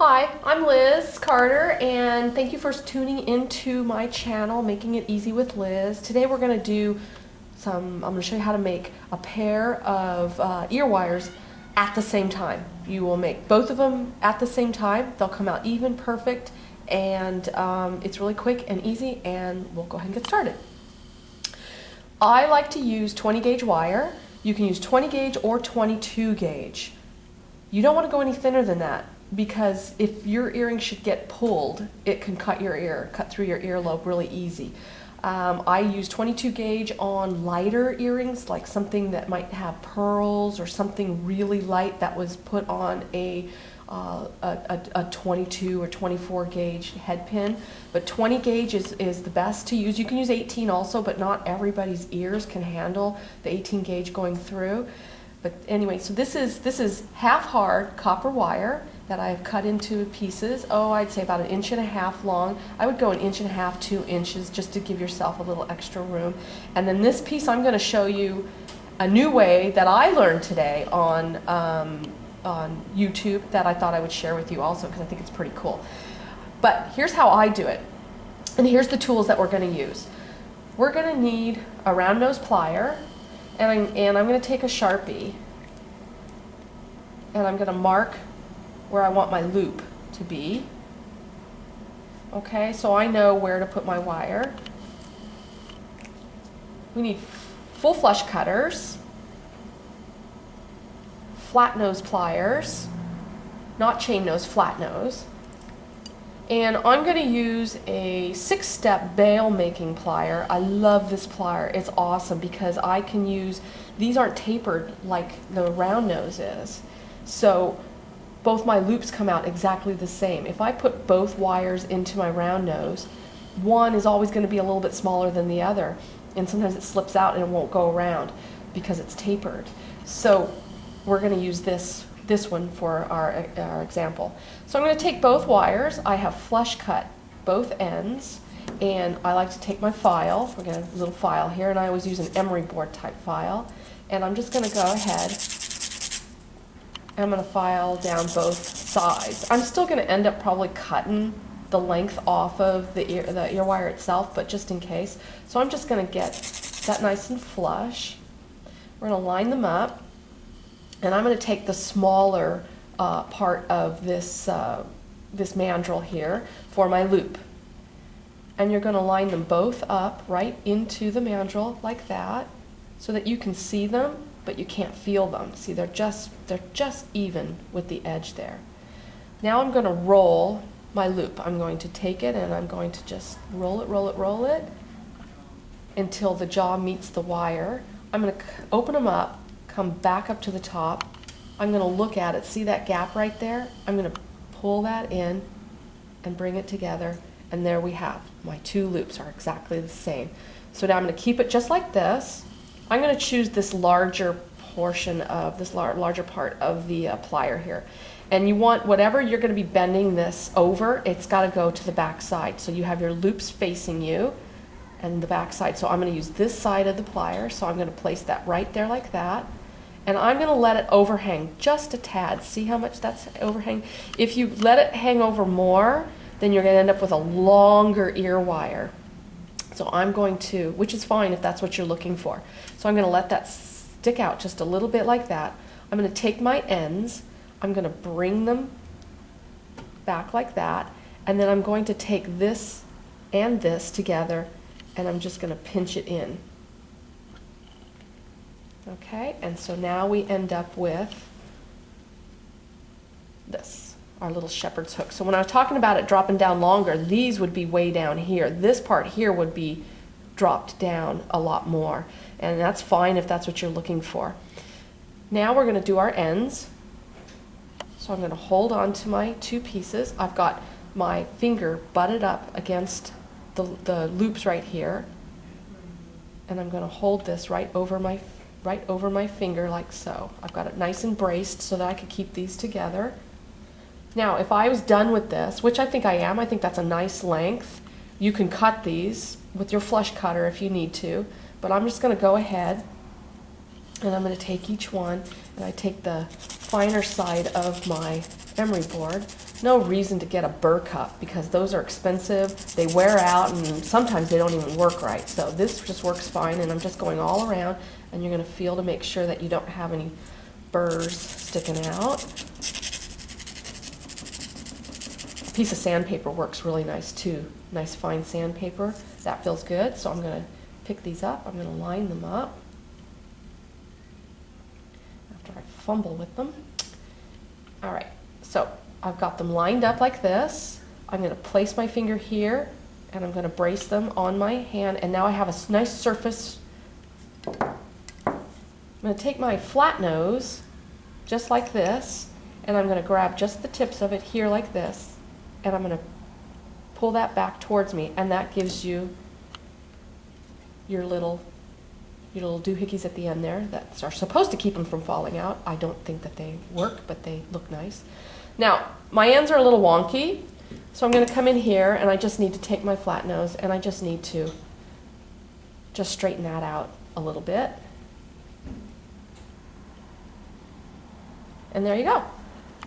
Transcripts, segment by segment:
Hi, I'm Liz Carter, and thank you for tuning into my channel, Making It Easy with Liz. Today we're going to do I'm going to show you how to make a pair of ear wires at the same time. You will make both of them at the same time. They'll come out even perfect, and it's really quick and easy, and we'll go ahead and get started. I like to use 20 gauge wire. You can use 20 gauge or 22 gauge. You don't want to go any thinner than that, because if your earring should get pulled, it can cut through your earlobe really easy. I use 22 gauge on lighter earrings, like something that might have pearls or something really light that was put on a 22 or 24 gauge head pin. But 20 gauge is the best to use. You can use 18 also, but not everybody's ears can handle the 18 gauge going through. But anyway, so this is half hard copper wire that I've cut into pieces. I'd say about 1.5 inches long. I would go 1.5 inches, 2 inches, just to give yourself a little extra room. And then this piece, I'm going to show you a new way that I learned today on YouTube that I thought I would share with you also, because I think it's pretty cool. But here's how I do it, and here's the tools that we're going to use. We're going to need a round nose plier, and I'm going to take a Sharpie, and I'm going to mark where I want my loop to be. Okay, so I know where to put my wire. We need full flush cutters, flat nose pliers, not chain nose, flat nose. And I'm going to use a 6-step bail making plier. I love this plier. It's awesome because I can use, these aren't tapered like the round nose is. So both my loops come out exactly the same. If I put both wires into my round nose, one is always going to be a little bit smaller than the other. And sometimes it slips out and it won't go around because it's tapered. So we're going to use this one for our example. So I'm going to take both wires. I have flush cut both ends, and I like to take my file. We're going to have a little file here, and I always use an emery board type file. And I'm just going to go ahead and I'm going to file down both sides. I'm still going to end up probably cutting the length off of the ear wire itself, but just in case. So I'm just going to get that nice and flush. We're going to line them up. And I'm going to take the smaller part of this mandrel here for my loop. And you're going to line them both up right into the mandrel like that, so that you can see them, but you can't feel them. See, they're just even with the edge there. Now I'm going to roll my loop. I'm going to take it and I'm going to just roll it until the jaw meets the wire. I'm going to open them up, come back up to the top. I'm going to look at it. See that gap right there? I'm going to pull that in and bring it together, and there we have. My two loops are exactly the same. So now I'm going to keep it just like this. I'm going to choose this larger portion of this larger part of the plier here. And you want whatever you're going to be bending this over, it's got to go to the back side. So you have your loops facing you and the back side. So I'm going to use this side of the plier. So I'm going to place that right there like that. And I'm going to let it overhang just a tad. See how much that's overhang? If you let it hang over more, then you're going to end up with a longer ear wire. So I'm going to, which is fine if that's what you're looking for. So I'm going to let that stick out just a little bit like that. I'm going to take my ends, I'm going to bring them back like that, and then I'm going to take this and this together, and I'm just going to pinch it in. Okay, and so now we end up with this, our little shepherd's hook. So when I was talking about it dropping down longer, these would be way down here. This part here would be dropped down a lot more, and that's fine if that's what you're looking for. Now we're going to do our ends. So I'm going to hold on to my two pieces. I've got my finger butted up against the loops right here, and I'm going to hold this right over my finger like so. I've got it nice and braced so that I could keep these together. Now if I was done with this, which I think I am, I think that's a nice length, you can cut these with your flush cutter if you need to, but I'm just going to go ahead and I'm going to take each one, and I take the finer side of my emery board, no reason to get a burr cup because those are expensive. They wear out and sometimes they don't even work right. So this just works fine, and I'm just going all around, and you're going to feel to make sure that you don't have any burrs sticking out. A piece of sandpaper works really nice too. Nice fine sandpaper. That feels good. So I'm going to pick these up. I'm going to line them up after I fumble with them. All right, so I've got them lined up like this. I'm going to place my finger here, and I'm going to brace them on my hand, and now I have a nice surface. I'm going to take my flat nose, just like this, and I'm going to grab just the tips of it here like this, and I'm going to pull that back towards me, and that gives you your little doohickeys at the end there that are supposed to keep them from falling out. I don't think that they work, but they look nice. Now, my ends are a little wonky, so I'm going to come in here, and I just need to take my flat nose, and I just need to just straighten that out a little bit. And there you go.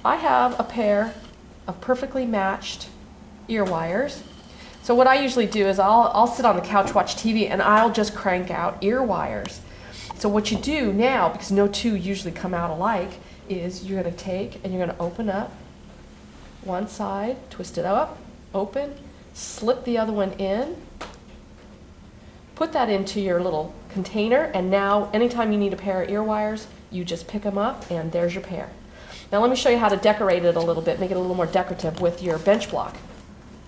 I have a pair of perfectly matched ear wires. So what I usually do is I'll sit on the couch, watch TV, and I'll just crank out ear wires. So what you do now, because no two usually come out alike, is you're going to take and you're going to open up one side, twist it up, open, slip the other one in, put that into your little container, and now anytime you need a pair of ear wires, you just pick them up, and there's your pair. Now let me show you how to decorate it a little bit, make it a little more decorative with your bench block.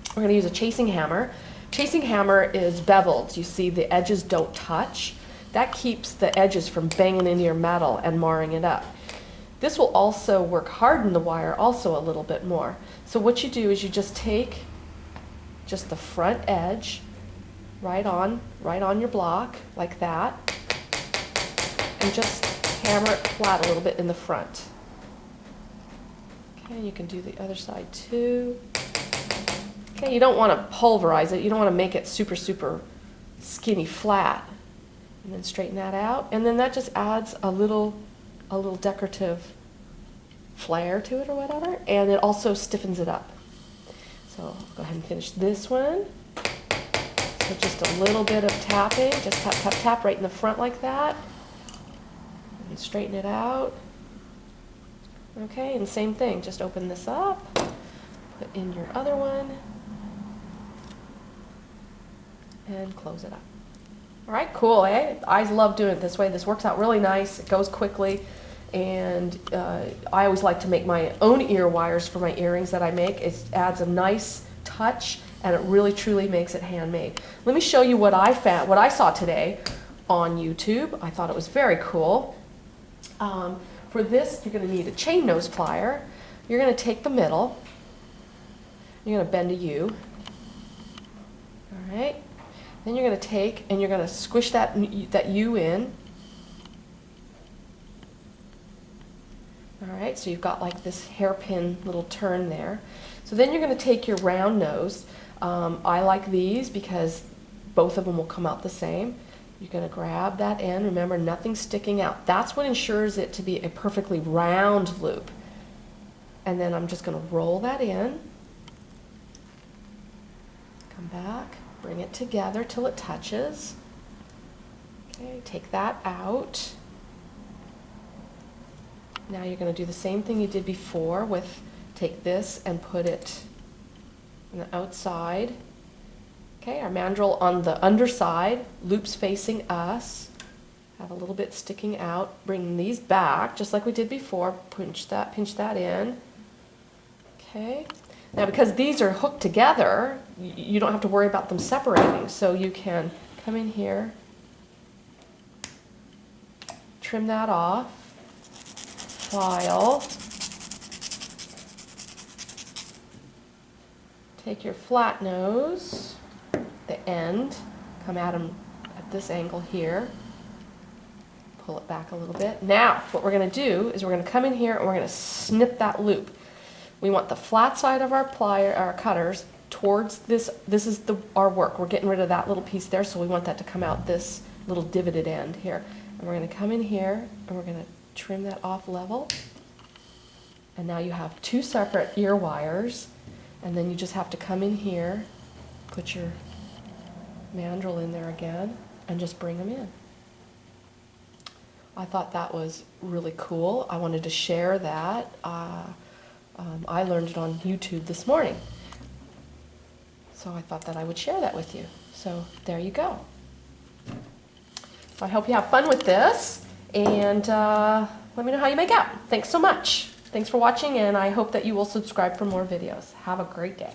We're going to use a chasing hammer. Chasing hammer is beveled. You see the edges don't touch. That keeps the edges from banging into your metal and marring it up. This will also harden the wire also a little bit more. So what you do is you just take just the front edge right on your block like that, and just hammer it flat a little bit in the front. Okay, you can do the other side too. Okay, you don't want to pulverize it. You don't want to make it super, super skinny flat. And then straighten that out. And then that just adds a little decorative flair to it or whatever. And it also stiffens it up. So I'll go ahead and finish this one. So just a little bit of tapping. Just tap, tap, tap right in the front like that. And straighten it out. Okay, and same thing. Just open this up. Put in your other one. And close it up. All right, cool, eh? I love doing it this way. This works out really nice. It goes quickly. And I always like to make my own ear wires for my earrings that I make. It adds a nice touch, and it really truly makes it handmade. Let me show you what I saw today on YouTube. I thought it was very cool. For this, you're going to need a chain nose plier. You're going to take the middle. You're going to bend a U. All right. Then you're going to take and you're going to squish that U in. All right, so you've got like this hairpin little turn there. So then you're going to take your round nose. I like these because both of them will come out the same. You're going to grab that end. Remember, nothing sticking out. That's what ensures it to be a perfectly round loop. And then I'm just going to roll that in. Come back. Bring it together till it touches. Okay, take that out. Now you're going to do the same thing you did before with take this and put it on the outside. Okay, our mandrel on the underside, loops facing us. Have a little bit sticking out. Bring these back just like we did before. Pinch that in. Okay. Now, because these are hooked together, you don't have to worry about them separating. So you can come in here, trim that off, file, take your flat nose, the end, come at them at this angle here, pull it back a little bit. Now, what we're going to do is we're going to come in here and we're going to snip that loop. We want the flat side of our cutters towards this. This is our work. We're getting rid of that little piece there, so we want that to come out this little divoted end here. And we're going to come in here and we're going to trim that off level. And now you have two separate ear wires, and then you just have to come in here, put your mandrel in there again, and just bring them in. I thought that was really cool. I wanted to share that. I learned it on YouTube this morning. So I thought that I would share that with you. So there you go. So I hope you have fun with this, and let me know how you make out. Thanks so much. Thanks for watching, and I hope that you will subscribe for more videos. Have a great day.